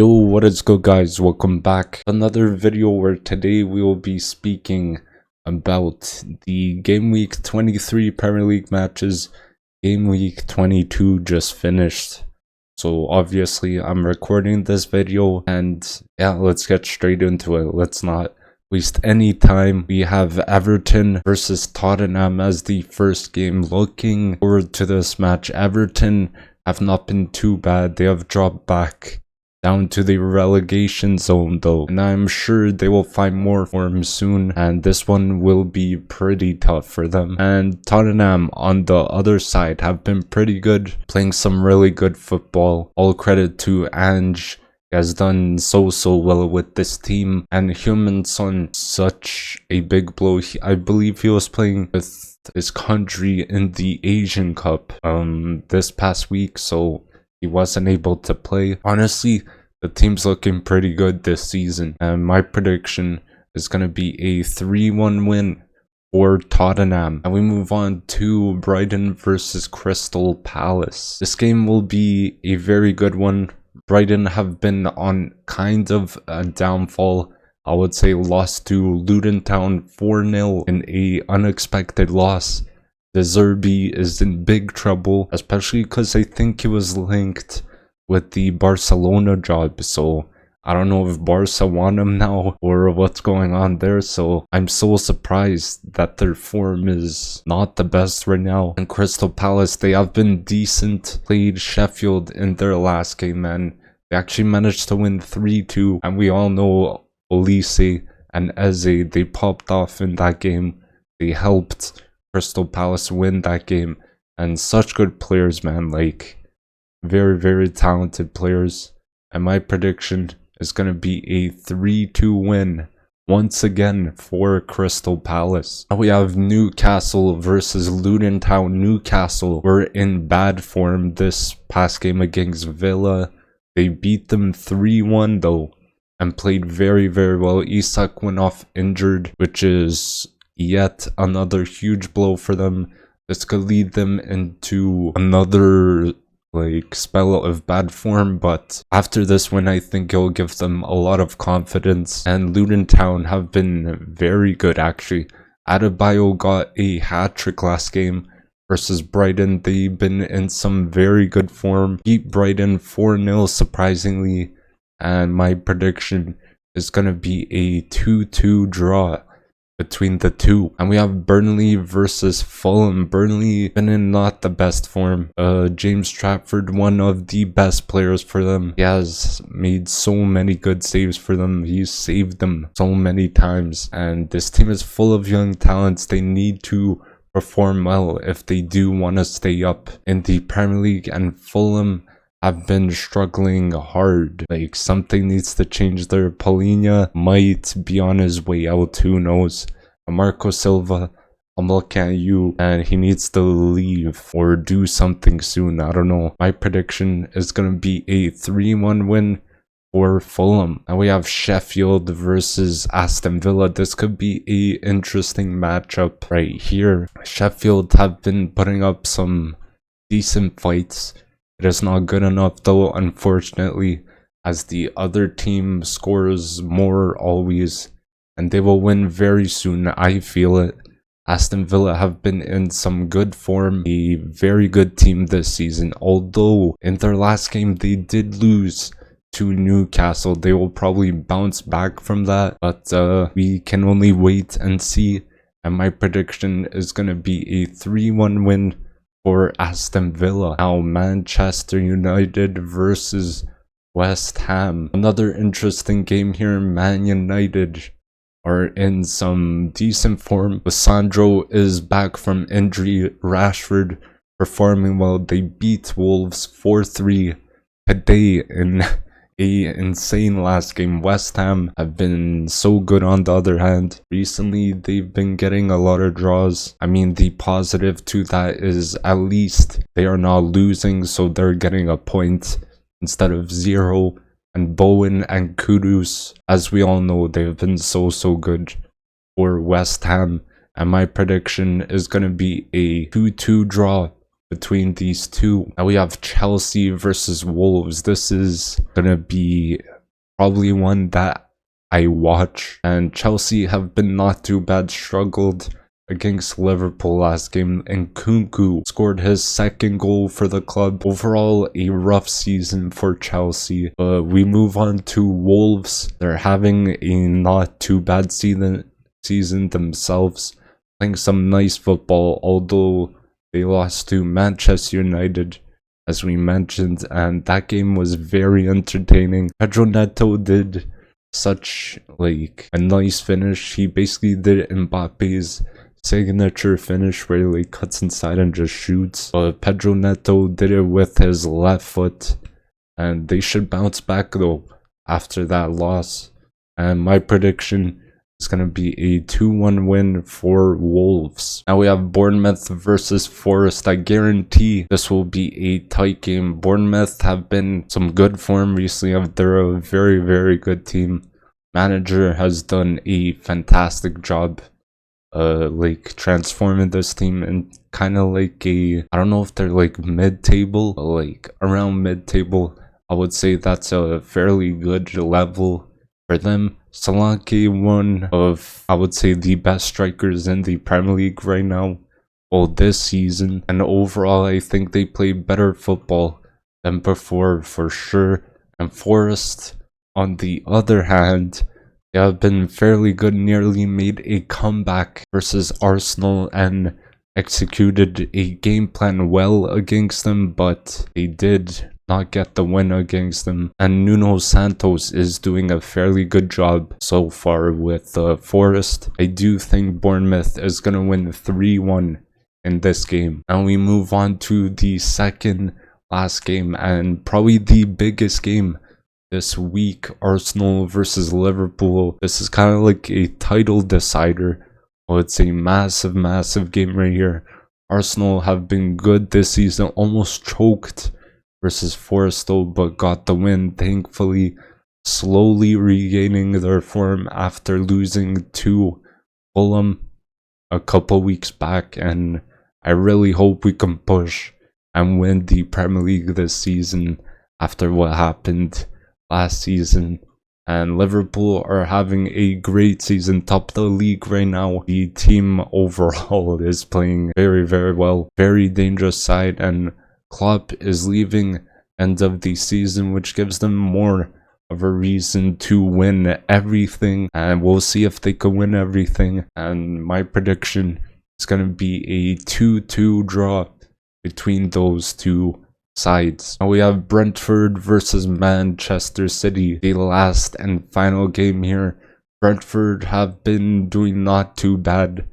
Yo, what is good guys? Welcome back. Another video where today we will be speaking about the Game Week 23 Premier League matches. Game Week 22 just finished. So obviously I'm recording this video and yeah, let's get straight into it. Let's not waste any time. We have Everton versus Tottenham as the first game. Looking forward to this match. Everton have not been too bad. They have dropped back down to the relegation zone though, and I'm sure they will find more form soon, and this one will be pretty tough for them. And Tottenham on the other side have been pretty good, playing some really good football. All credit to Ange. He has done so well with this team, and Heung-min Son, such a big blow. I believe he was playing with his country in the Asian Cup this past week, so he wasn't able to play. Honestly, the team's looking pretty good this season, and my prediction is going to be a 3-1 win for Tottenham. And we move on to Brighton versus Crystal Palace. This game will be a very good one. Brighton have been on kind of a downfall. I would say lost to Luton Town 4-0 in a unexpected loss. De Zerbi is in big trouble, especially because I think he was linked with the Barcelona job. So I don't know if Barca want him now or what's going on there. So I'm so surprised that their form is not the best right now. And Crystal Palace, they have been decent. Played Sheffield in their last game, and they actually managed to win 3-2. And we all know Olise and Eze, they popped off in that game. They helped Crystal Palace win that game, and such good players, man. Like very talented players. And my prediction is going to be a 3-2 win once again for Crystal Palace. Now we have Newcastle versus Luton Town. Newcastle were in bad form this past game against Villa. They beat them 3-1 though, and played very well. Isak went off injured, which is yet another huge blow for them. This could lead them into another spell of bad form, but after this win I think it'll give them a lot of confidence. And Luton Town have been very good actually. Adebayo got a hat-trick last game versus Brighton. They've been in some very good form. Beat Brighton 4-0 surprisingly, and my prediction is gonna be a 2-2 draw between the two. And we have Burnley versus Fulham. Burnley been in not the best form. James Trafford, one of the best players for them. He has made so many good saves for them. He's saved them so many times. And this team is full of young talents. They need to perform well if they do want to stay up in the Premier League. And Fulham have been struggling hard. Like, something needs to change there. Palhinha might be on his way out, who knows. Marco Silva, I'm looking at you, and he needs to leave or do something soon. I don't know. My prediction is going to be a 3-1 win for Fulham. And we have Sheffield versus Aston Villa. This could be a interesting matchup right here. Sheffield have been putting up some decent fights. It is not good enough though, unfortunately, as the other team scores more always, and they will win very soon. I feel it. Aston Villa have been in some good form, a very good team this season, although in their last game they did lose to Newcastle. They will probably bounce back from that, but we can only wait and see. And my prediction is going to be a 3-1 win for Aston Villa. Now Manchester United versus West Ham. Another interesting game here. Man United are in some decent form. Sandro is back from injury. Rashford performing well. They beat Wolves 4-3 today in a insane last game. West Ham have been so good on the other hand. Recently they've been getting a lot of draws. I mean, the positive to that is at least they are not losing, so they're getting a point instead of 0. And Bowen and Kudus, as we all know, they've been so good for West Ham. And my prediction is going to be a 2-2 draw between these two. Now we have Chelsea versus Wolves. This is gonna be probably one that I watch, and Chelsea have been not too bad, struggled against Liverpool last game, and Kunku scored his second goal for the club. Overall, a rough season for Chelsea. But we move on to Wolves. They're having a not too bad season themselves, playing some nice football, although they lost to Manchester United, as we mentioned, and that game was very entertaining. Pedro Neto did such like a nice finish. He basically did Mbappe's signature finish where he like cuts inside and just shoots, but Pedro Neto did it with his left foot, and they should bounce back though after that loss. And my prediction is going to be a 2-1 win for Wolves. Now we have Bournemouth versus Forest. I guarantee this will be a tight game. Bournemouth have been some good form recently. They're a very good team. Manager has done a fantastic job like transforming this team and kind of like a, I don't know if they're like mid-table, but like around mid-table. I would say that's a fairly good level for them. Solanke, one of, I would say, the best strikers in the Premier League right now, well, this season, and overall I think they play better football than before for sure. And Forest, on the other hand, they have been fairly good, nearly made a comeback versus Arsenal and executed a game plan well against them, but they did not get the win against them. And Nuno Santos is doing a fairly good job so far with Forest. I do think Bournemouth is going to win 3-1 in this game. And we move on to the second last game, and probably the biggest game this week, Arsenal versus Liverpool. This is kind of like a title decider. Oh, it's a massive game right here. Arsenal have been good this season, almost choked versus Forest though, but got the win, thankfully, slowly regaining their form after losing to Fulham a couple weeks back. And I really hope we can push and win the Premier League this season after what happened last season. And Liverpool are having a great season, top of the league right now. The team overall is playing very well, very dangerous side, and Klopp is leaving end of the season, which gives them more of a reason to win everything, and we'll see if they can win everything. And my prediction is going to be a 2-2 draw between those two sides. Now we have Brentford versus Manchester City, the last and final game here. Brentford have been doing not too bad,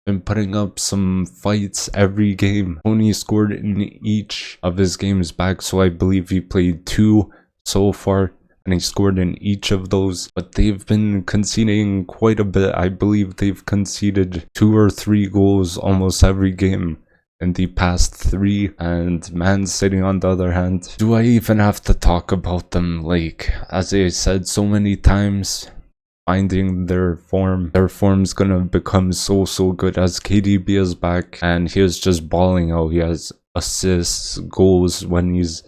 been putting up some fights every game. Tony scored in each of his games back, so I believe he played 2 so far, and he scored in each of those. But they've been conceding quite a bit. I believe they've conceded 2 or 3 goals almost every game in the past 3. And Man City, on the other hand, do I even have to talk about them? Like, as I said so many times, finding their form's gonna become so good as KDB is back, and he is just balling out. He has assists, goals when he's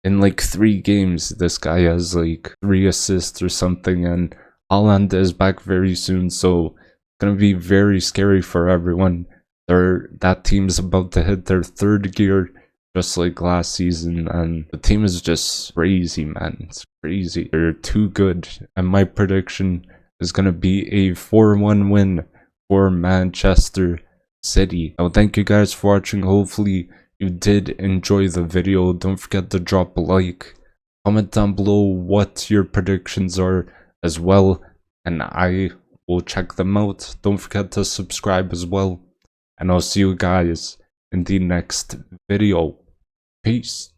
in like 3 games. This guy has like 3 assists or something, and Haaland is back very soon, so it's gonna be very scary for everyone. That team's about to hit their 3rd gear, just like last season, and the team is just crazy, man. It's crazy. They're too good, and my prediction is going to be a 4-1 win for Manchester City. Now, thank you guys for watching. Hopefully you did enjoy the video. Don't forget to drop a like, comment down below what your predictions are as well, and I will check them out. Don't forget to subscribe as well, and I'll see you guys in the next video. Peace.